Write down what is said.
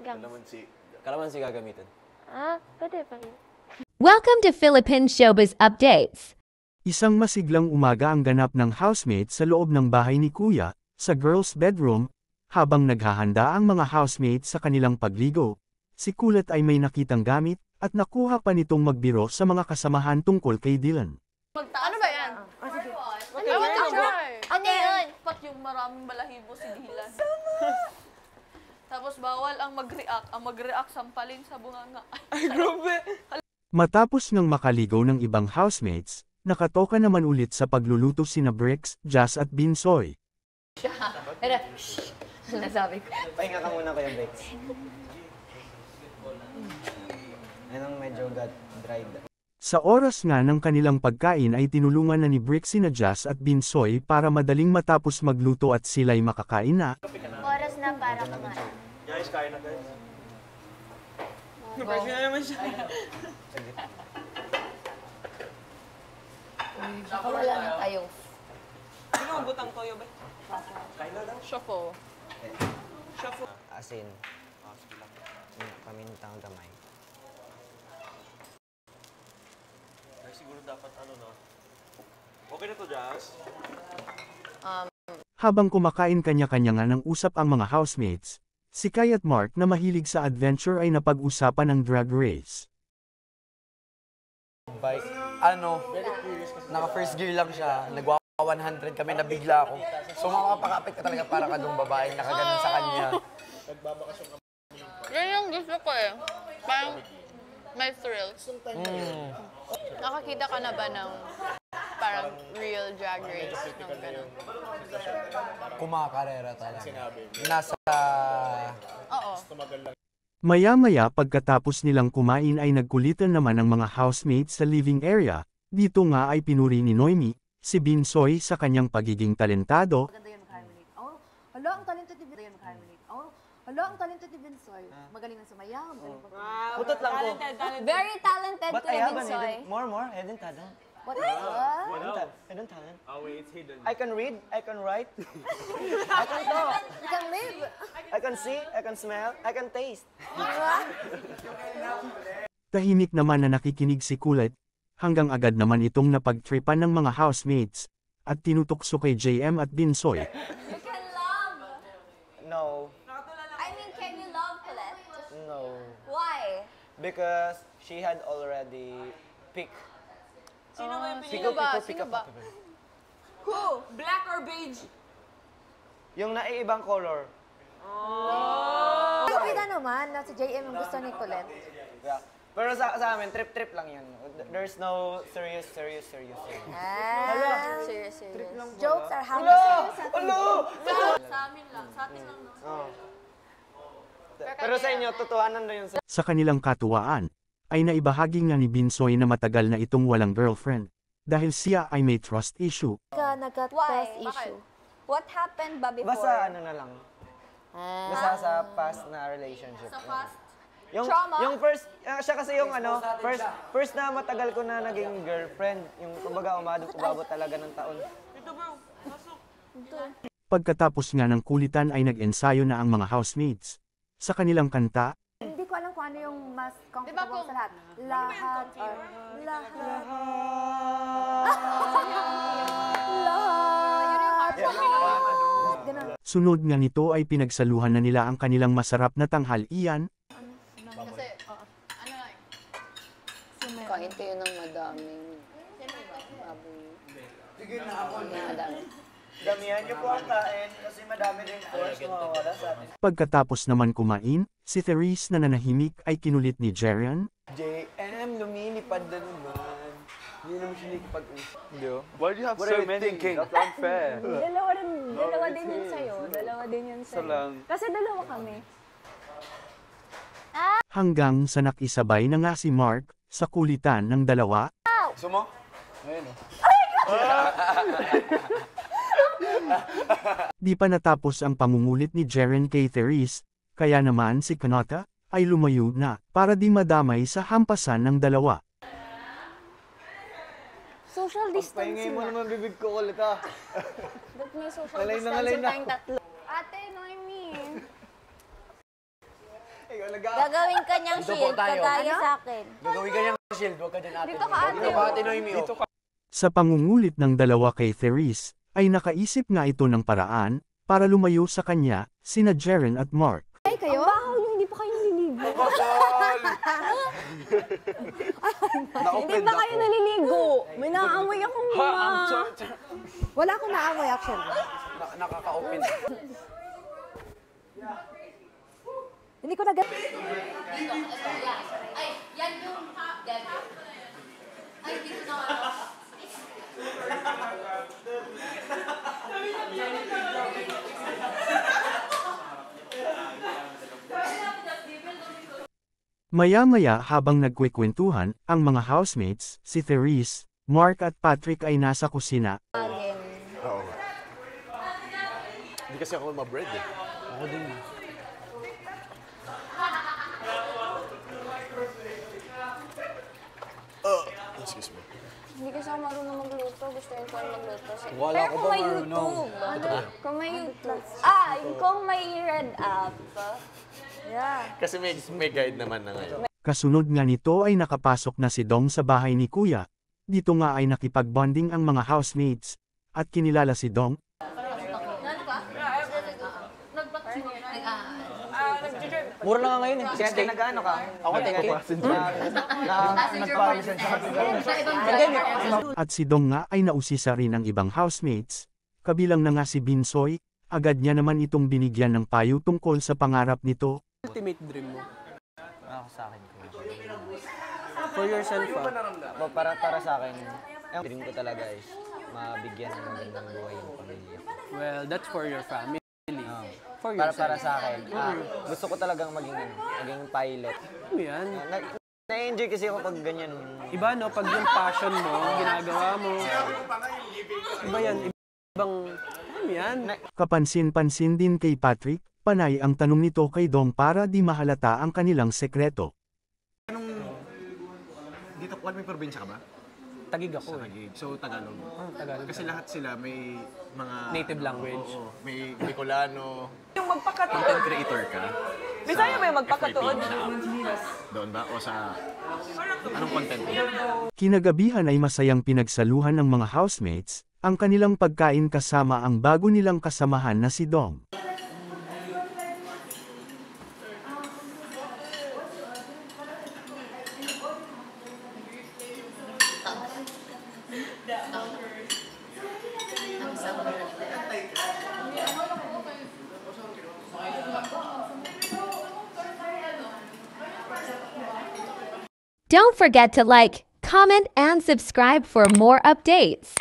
Sinigang. Kalamansi gagamitin. Pwede pa rin. Welcome to Philippine Showbiz Updates. Isang masiglang umaga ang ganap ng housemate sa loob ng bahay ni Kuya, sa girls' bedroom, habang naghahanda ang mga housemate sa kanilang pagligo. Si Kulat ay may nakitang gamit, at nakuha pa nitong magbiro sa mga kasamahan tungkol kay Dylan. Ano ba yan? Sige. I want to try. Ano yun? Dapat yung maraming balahibo si Dylan. Tapos bawal ang mag-react. Ang mag-react sampalin sa bunganga. Ay, grabe. Matapos ng makaligaw ng ibang housemates, nakatoka naman ulit sa pagluluto sina Bricks, Jazz at Binsoy. Pero, nasabi ko. Pahinga ka muna Kuya Bricks. Anong medyo got dried. Sa oras nga ng kanilang pagkain ay tinulungan na ni Bricks sina Jazz at Binsoy para madaling matapos magluto at sila'y makakain na. Oras na para kumain. Guys, kain na guys. Napasya na naman siya. Wala na kayong. Sino ang butang toyo ba? Kain na daw. Shuffle. Shuffle. Asin. Pamintang gamay. Ay, siguro dapat ano na. Okay na to, Jazz? Habang kumakain kanya-kanya nga ng usap ang mga housemates, si Kai at Mark na mahilig sa adventure ay napag-usapan ng drag race. Bike, naka first gear lang siya, nagwa 100 kami, nabigla ako. So makapakapit ka talaga para kadong babaeng nakaganon sa kanya. Yan yung gusto ko eh. Parang may thrill. Nakakita ka na ba ng parang real drag race ng gano'n? Kumakarera talaga. Nasa... Oo. Maya-maya pagkatapos nilang kumain ay nagkulitan naman ang mga housemates sa living area. Dito nga ay pinuri ni Noemi, si Binsoy sa kanyang pagiging talentado. Hala, ang talented ni Binsoy. Hala, ang talented ni Binsoy. Magaling na sumayaw, magaling pa. Putot lang ko. Very talented But to I have an Binsoy. more hidden talent. What is that? Hidden talent. Oh wait, it's hidden. I can read, I can write, I can talk, You can live. I can see, I can smell, I can taste. Tahimik naman na nakikinig si Kulit, hanggang agad naman itong napagtripan ng mga housemates, at tinutokso kay JM at Binsoy. You can love. No, I mean, can you love Colette? no. Why? Because she had already picked. Sino ba yung Pick up, Sino ba? Who? Black or beige? Yung naiibang color. Kita naman na si JM ang gusto ni Colette. Yeah. Pero sa amin, trip lang yun. There's no serious. Serious. Jokes are how serious. Sa amin lang. Sa atin lang, no? Oh. Pero sa inyo, totohanan na yun. Sa kanilang katuwaan, ay naibahagi nga ni Binsoy na matagal na itong walang girlfriend, dahil siya ay may trust issue. Nagka-trust Why? issue. What happened ba before? Basta ano na lang. Basta sa past na relationship. Sa past. Trauma? Yung first, siya kasi yung ano, first na matagal ko na naging girlfriend. Yung kumbaga umabot talaga ng taon. Ito bro, pasok. Pagkatapos nga ng kulitan ay nag-ensayo na ang mga housemates. Sa kanilang kanta, Hindi ko alam kung ano yung mas Diba comfortable kung- sa lahat. Lahat or lahat. Lahat. Ganun. sunod nga nito ay pinagsaluhan na nila ang kanilang masarap na tanghalian. Kasi, ano lang. Kain kayo ng madaming baboy. Madami. Damihan niyo po ang kain kasi madami rin po mawawala sa atin. Pagkatapos naman kumain, si Therese na nanahimik ay kinulit ni Jerian. JM, lumilipad na naman. Hindi naman siya nakipag-usap. Why do you have so many? That's unfair. Dalawa din yun sa'yo. Dalawa din yun sa'yo. lang. Kasi dalawa kami. Hanggang sa nakisabay na nga si Mark sa kulitan ng dalawa. Gusto mo? Ngayon Di pa natapos ang pangungulit ni Jeren kay Therese, kaya naman si Kanata ay lumayo na para di madamay sa hampasan ng dalawa. Social Pahingay distancing mo na. naman bibig ko ulit ha. Ba't may social Ngalay na distancing ako. tayong tatlo? Ate, Noemi. Ikaw Gagawin ka niyang Dito po shield, tayo. kagaya sa akin. Gagawin ka niyang shield, huwag ka dyan ate. Dito ka, ate. Dito ka ate Noemi. Dito ka. Sa pangungulit ng dalawa kay Therese, ay nakaisip nga ito ng paraan para lumayo sa kanya, sina Jeren at Mark. Ay, kayo? Ang baho niyo, hindi pa kayo naliligo. Hindi pa kayo naliligo. May naamoy akong Wala akong naamoy, actually. Nakaka-open. Hindi ko na Maya-maya habang nagkwekwentuhan, ang mga housemates, si Therese, Mark at Patrick ay nasa kusina. Oo. Hindi kasi ako ma-bread eh. Ako din. Excuse me. Hindi kasi ako marunong magluto. Gusto ko yung magluto. Wala Pero ko kung ba may marunong? YouTube. Kung may YouTube. Kung may red app. Yeah. Kasi may guide naman na ngayon. Kasunod nga nito ay nakapasok na si Dong sa bahay ni Kuya. Dito nga ay nakipag-bonding ang mga housemates, at kinilala si Dong. Mura na nga ngayon eh. Kaya nag-ano ka? Ako, At si Dong nga ay nausisa rin ang ibang housemates, kabilang na nga si Binsoy, agad niya naman itong binigyan ng payo tungkol sa pangarap nito. Ultimate dream mo. Ako sa akin. For yourself, Para sa akin, ang dream ko talaga is mabigyan ng magandang buhay yung pamilya. well, that's for your family. For Para yourself. sa akin, gusto ko talagang maging pilot. Ano yan? Na-enjoy kasi ako pag ganyan. Iba, no? Pag yung passion mo, ginagawa mo. Iba yan. Ibang, ano yan? Kapansin-pansin din kay Patrick, panay ang tanong nito kay Dong para di mahalata ang kanilang sekreto. Dito, may probinsya ka ba? Tagig ako eh. Taguig. So, Tagalog. Tagalog. Kasi lahat sila may mga... Native language. Oo, may Bicolano. Yung magpakatuod. Content creator ka. Bisaya sa ba yung magpakatuod? FYP na app. Doon ba? O sa... Anong content mo? Kinagabihan ay masayang pinagsaluhan ng mga housemates, ang kanilang pagkain kasama ang bago nilang kasamahan na si Dong. Don't forget to like, comment, and subscribe for more updates.